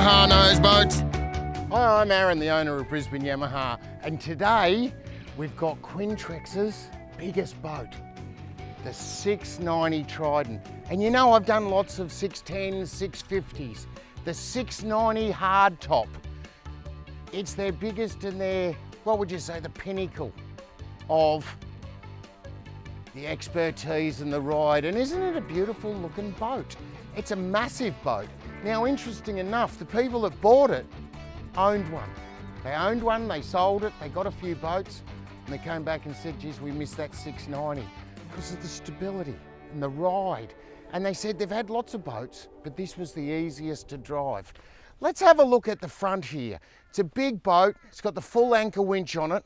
Yamaha knows boats. Hi, I'm Aaron, the owner of Brisbane Yamaha, and today we've got Quintrex's biggest boat, the 690 Trident. And you know I've done lots of 610s, 650s. The 690 hardtop, it's their biggest and their, what would you say, the pinnacle of the expertise and the ride. And isn't it a beautiful looking boat? It's a massive boat. Now, interesting enough, the people that bought it owned one. They owned one, they sold it, they got a few boats, and they came back and said, geez, we missed that 690 because of the stability and the ride. And they said they've had lots of boats, but this was the easiest to drive. Let's have a look at the front here. It's a big boat, it's got the full anchor winch on it.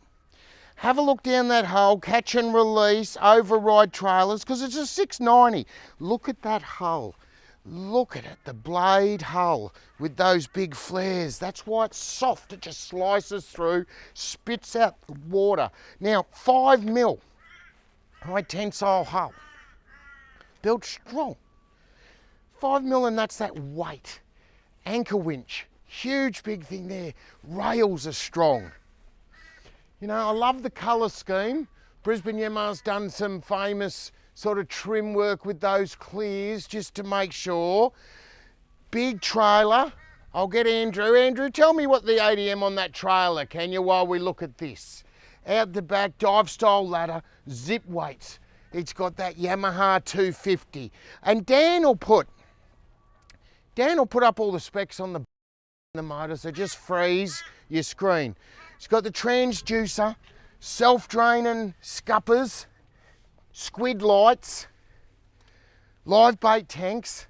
Have a look down that hull, catch and release, override trailers, because it's a 690. Look at that hull. Look at it, the blade hull with those big flares. That's why it's soft, it just slices through, spits out the water. Now, 5mm, high tensile hull, built strong. 5mm, and that's that weight. Anchor winch, huge big thing there. Rails are strong. You know, I love the colour scheme. Brisbane Yamaha's done some famous sort of trim work with those clears just to make sure. Big trailer. I'll get Andrew. Andrew, tell me what the ADM on that trailer, can you, while we look at this? Out the back, dive style ladder, zip weights. It's got that Yamaha 250. And Dan will put up all the specs on the motor, so just freeze your screen. It's got the transducer, self-draining scuppers, squid lights, live bait tanks.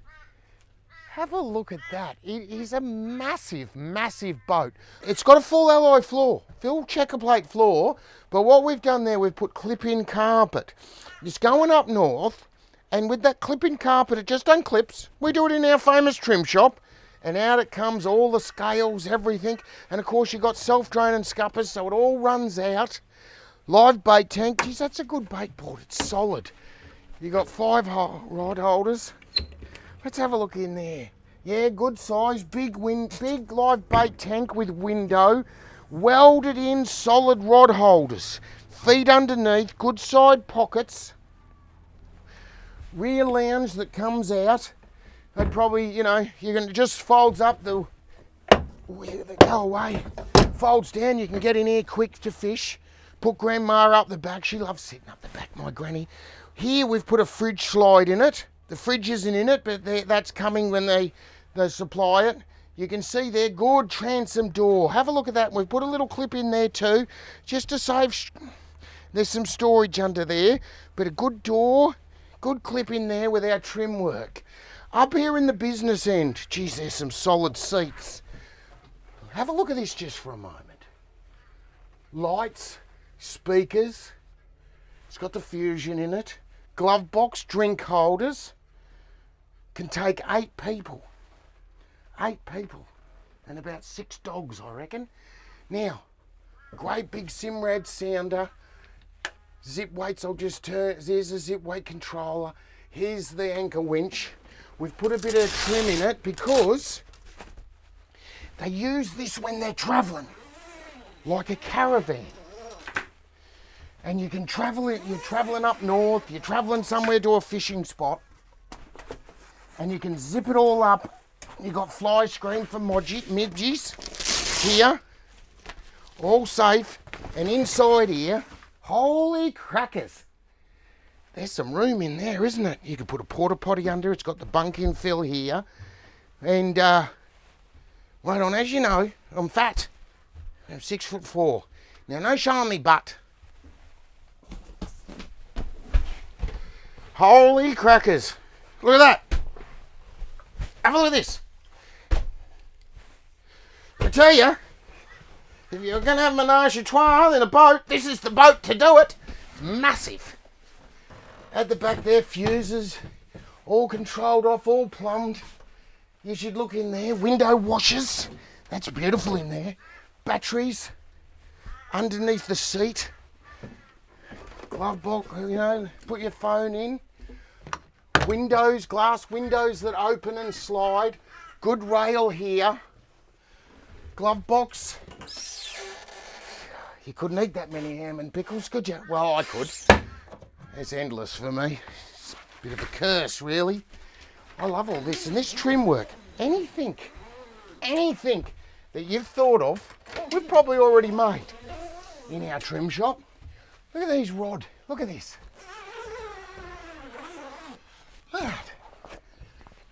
Have a look at that. It is a massive, massive boat. It's got a full alloy floor, full checker plate floor, but what we've done there, we've put clip-in carpet. It's going up north, and with that clip-in carpet, it just unclips. We do it in our famous trim shop, and out it comes, all the scales, everything. And of course, you've got self-draining scuppers, so it all runs out. Live bait tank, geez, that's a good bait board, it's solid. You've got 5 rod holders. Let's have a look in there. Yeah, good size, big live bait tank with window, welded in solid rod holders. Feet underneath, good side pockets. Rear lounge that comes out. They probably, you know, you can just folds up the, where they go away. Folds down, you can get in here quick to fish. Put Grandma up the back. She loves sitting up the back, my granny. Here we've put a fridge slide in it. The fridge isn't in it, but that's coming when they supply it. You can see there, good transom door. Have a look at that. We've put a little clip in there too, just to save, there's some storage under there, but a good door, good clip in there with our trim work. Up here in the business end, geez, there's some solid seats. Have a look at this just for a moment. Lights, speakers, it's got the Fusion in it, glove box, drink holders, can take 8 people. 8 people, and about 6 dogs, I reckon. Now, great big Simrad sounder, zip weights, I'll just turn, there's a zip weight controller, here's the anchor winch. We've put a bit of trim in it because they use this when they're travelling, like a caravan. And you can travel it, you're travelling up north, you're travelling somewhere to a fishing spot, and you can zip it all up. You've got fly screen for midgies here, all safe, and inside here, holy crackers. There's some room in there, isn't it? You can put a porta potty under, it's got the bunk in fill here. And, wait on, as you know, I'm fat. I'm 6'4". Now, no showing me butt. Holy crackers. Look at that. Have a look at this. I tell you, if you're going to have menage a trois in a boat, this is the boat to do it. It's massive. At the back there, fuses, all controlled off, all plumbed. You should look in there. Window washers, that's beautiful in there. Batteries underneath the seat. Glove box, you know, put your phone in. Windows, glass windows that open and slide. Good rail here. glove box. You couldn't eat that many ham and pickles, could you? Well, I could. It's endless for me. It's a bit of a curse, really. I love all this, and this trim work. Anything that you've thought of, we've probably already made in our trim shop. Look at these rod. Look at this. Look at that.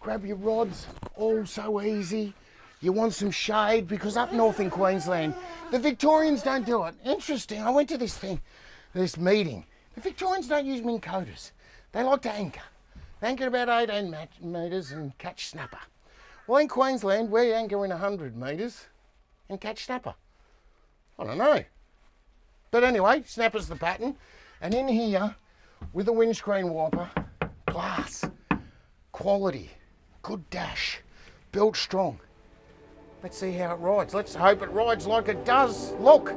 Grab your rods, all so easy. You want some shade, because up north in Queensland, the Victorians don't do it. Interesting, I went to this meeting. The Victorians don't use Minn Kotas. They like to anchor. They anchor about 18 metres and catch snapper. Well, in Queensland, we anchor in 100 metres and catch snapper. I don't know. But anyway, snapper's the pattern. And in here, with a windscreen wiper, glass, quality, good dash, built strong. Let's see how it rides. Let's hope it rides like it does. Look.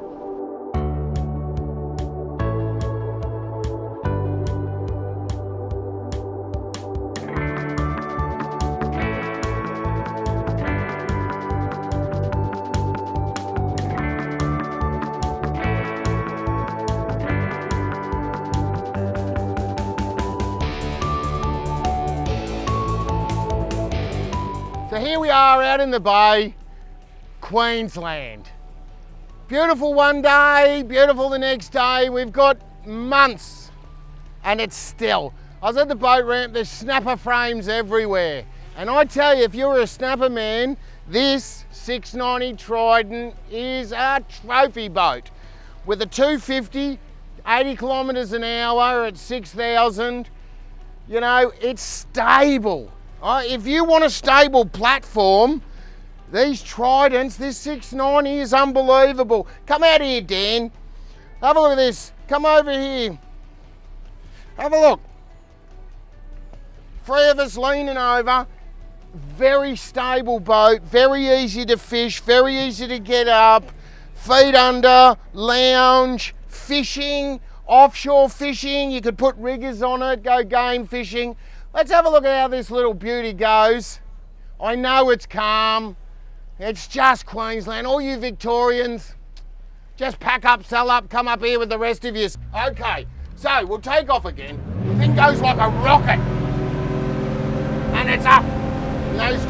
So here we are out in the bay, Queensland. Beautiful one day, beautiful the next day. We've got months and it's still. I was at the boat ramp, there's snapper frames everywhere. And I tell you, if you're a snapper man, this 690 Trident is a trophy boat. With a 250, 80 kilometres an hour at 6,000, you know, it's stable. If you want a stable platform, these Tridents, this 690 is unbelievable. Come out here, Dan. Have a look at this. Come over here. Have a look. Three of us leaning over. Very stable boat, very easy to fish, very easy to get up, feet under, lounge, fishing, offshore fishing. You could put riggers on it, go game fishing. Let's have a look at how this little beauty goes. I know it's calm. It's just Queensland. All you Victorians, just pack up, sell up, come up here with the rest of you. Okay, so we'll take off again. The thing goes like a rocket. And it's up. And those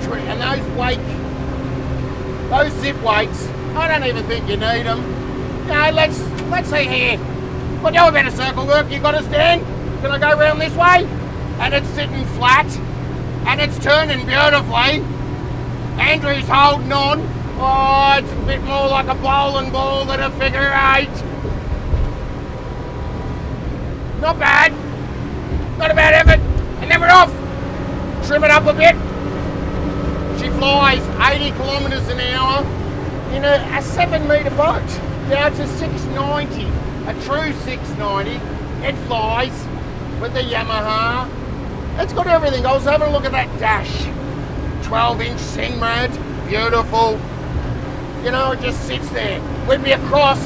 zip weights, I don't even think you need them. You know, let's see here. We'll do a bit of circle work. You got us, Dan? Can I go round this way? And it's sitting flat, and it's turning beautifully. Andrew's holding on. Oh, it's a bit more like a bowling ball than a figure eight. Not bad. Not a bad effort. And then we're off. Trim it up a bit. She flies 80 kilometres an hour in a 7 metre boat. Now it's a 690, a true 690. It flies with the Yamaha. It's got everything. I was having a look at that dash. 12-inch Sinrad, beautiful. You know, it just sits there. We'd be across.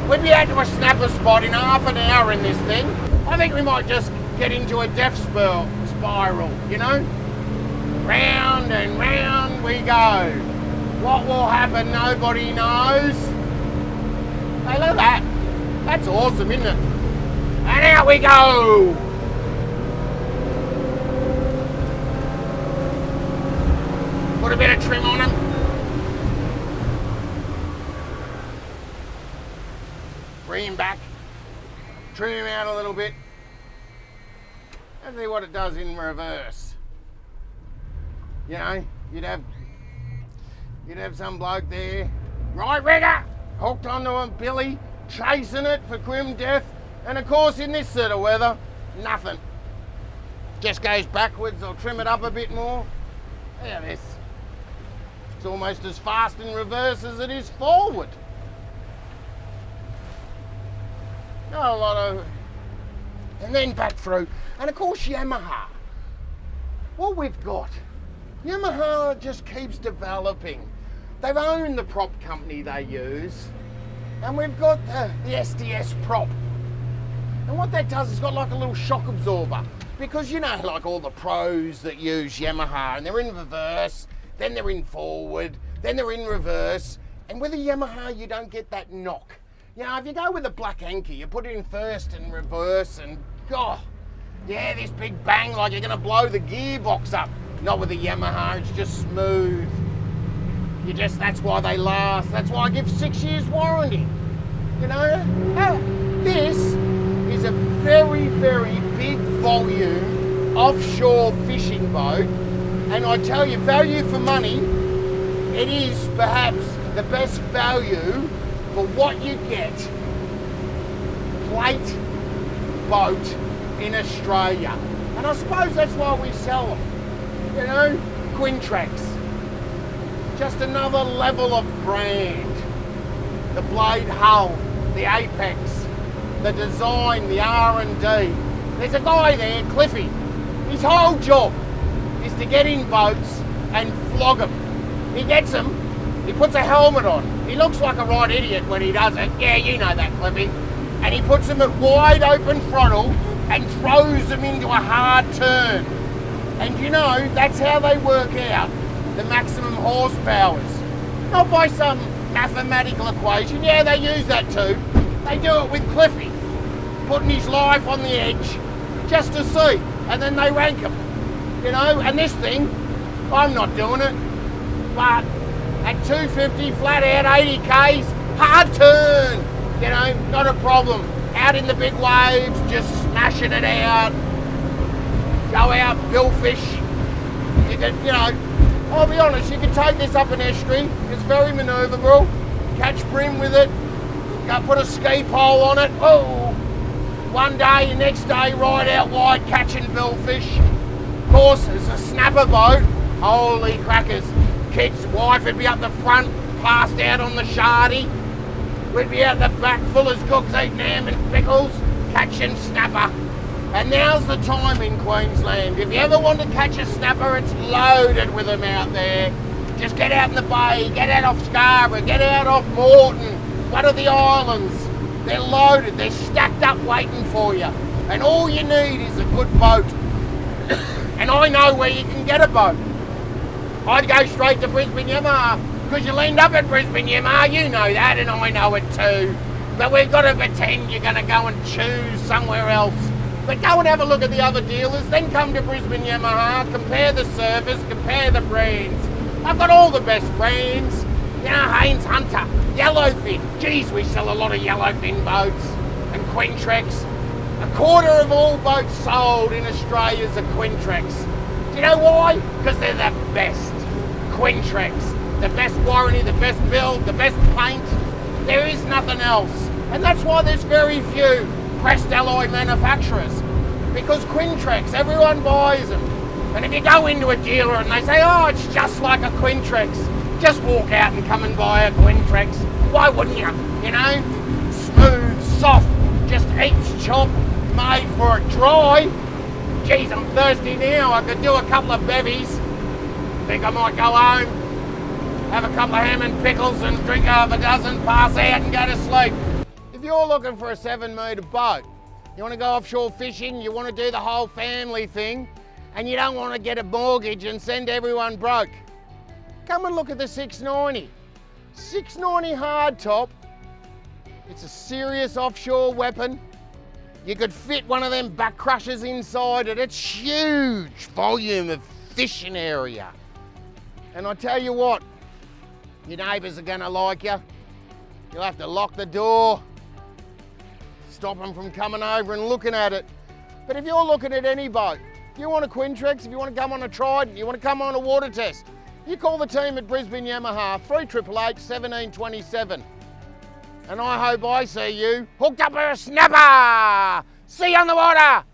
We'd be out to a snapper spot in half an hour in this thing. I think we might just get into a death spiral, you know? Round and round we go. What will happen, nobody knows. Hey, look at that. That's awesome, isn't it? And out we go. Put a bit of trim on them. Bring him back. Trim him out a little bit. And see what it does in reverse. You know, you'd have some bloke there, right rigger, hooked onto a billy, chasing it for grim death. And of course, in this sort of weather, nothing. Just goes backwards. I'll trim it up a bit more. Look at this. It's almost as fast in reverse as it is forward. Not a lot of... And then back through. And of course, Yamaha. What we've got, Yamaha just keeps developing. They've owned the prop company they use. And we've got the SDS prop. And what that does is got like a little shock absorber. Because you know, like all the pros that use Yamaha, and they're in reverse, then they're in forward, then they're in reverse, And with a Yamaha, you don't get that knock. You know, if you go with a black anchor, you put it in first and reverse and, yeah, this big bang like you're gonna blow the gearbox up. Not with a Yamaha, it's just smooth. That's why they last. That's why I give 6 years warranty. You know, this is a very, very big volume offshore fishing boat. And I tell you, value for money, it is perhaps the best value for what you get plate boat in Australia. And I suppose that's why we sell them. You know, Quintrex, just another level of brand. The blade hull, the apex, the design, the R&D. There's a guy there, Cliffy, his whole job is to get in boats and flog them. He gets them, he puts a helmet on. He looks like a right idiot when he does it. Yeah, you know that, Cliffy. And he puts them at wide open throttle and throws them into a hard turn. And you know, that's how they work out the maximum horsepowers. Not by some mathematical equation. Yeah, they use that too. They do it with Cliffy, putting his life on the edge just to see. And then they rank them. You know, and this thing, I'm not doing it. But at 250, flat out, 80 Ks, hard turn. You know, not a problem. Out in the big waves, just smashing it out. Go out, billfish. You can, you know, I'll be honest, you can take this up an estuary. It's very manoeuvrable. Catch brim with it. Go put a ski pole on it. Oh, one day, the next day, ride out wide, catching billfish. Of course, it's a snapper boat. Holy crackers. Kids' wife would be up the front, passed out on the shardy. We'd be out the back full as cooks eating ham and pickles, catching snapper. And now's the time in Queensland. If you ever want to catch a snapper, it's loaded with them out there. Just get out in the bay, get out off Scarborough, get out off Moreton, one of the islands. They're loaded, they're stacked up waiting for you. And all you need is a good boat. And I know where you can get a boat. I'd go straight to Brisbane Yamaha, because you'll end up at Brisbane Yamaha, you know that, and I know it too. But we've got to pretend you're going to go and choose somewhere else. But go and have a look at the other dealers, then come to Brisbane Yamaha, compare the service, compare the brands. I've got all the best brands. You know, Haynes Hunter, Yellowfin. Geez, we sell a lot of Yellowfin boats. And Quintrex. A quarter of all boats sold in Australia is a Quintrex. Do you know why? Because they're the best. Quintrex. The best warranty, the best build, the best paint. There is nothing else. And that's why there's very few pressed alloy manufacturers. Because Quintrex, everyone buys them. And if you go into a dealer and they say, oh, it's just like a Quintrex, just walk out and come and buy a Quintrex. Why wouldn't you? You know? Smooth, soft, just eats chop, made for it dry. Geez, I'm thirsty now. I could do a couple of bevies. Think I might go home, have a couple of ham and pickles and drink half a dozen, pass out and go to sleep. If you're looking for a 7-metre boat, you want to go offshore fishing, you want to do the whole family thing, and you don't want to get a mortgage and send everyone broke, come and look at the 690. 690 hardtop. It's a serious offshore weapon. You could fit one of them back crushers inside it. It's huge volume of fishing area. And I tell you what, your neighbours are gonna like you. You'll have to lock the door, stop them from coming over and looking at it. But if you're looking at any boat, if you want a Quintrex, if you want to come on a Trident, you want to come on a water test, you call the team at Brisbane Yamaha, 3888 1727. And I hope I see you hooked up with a snapper. See you on the water.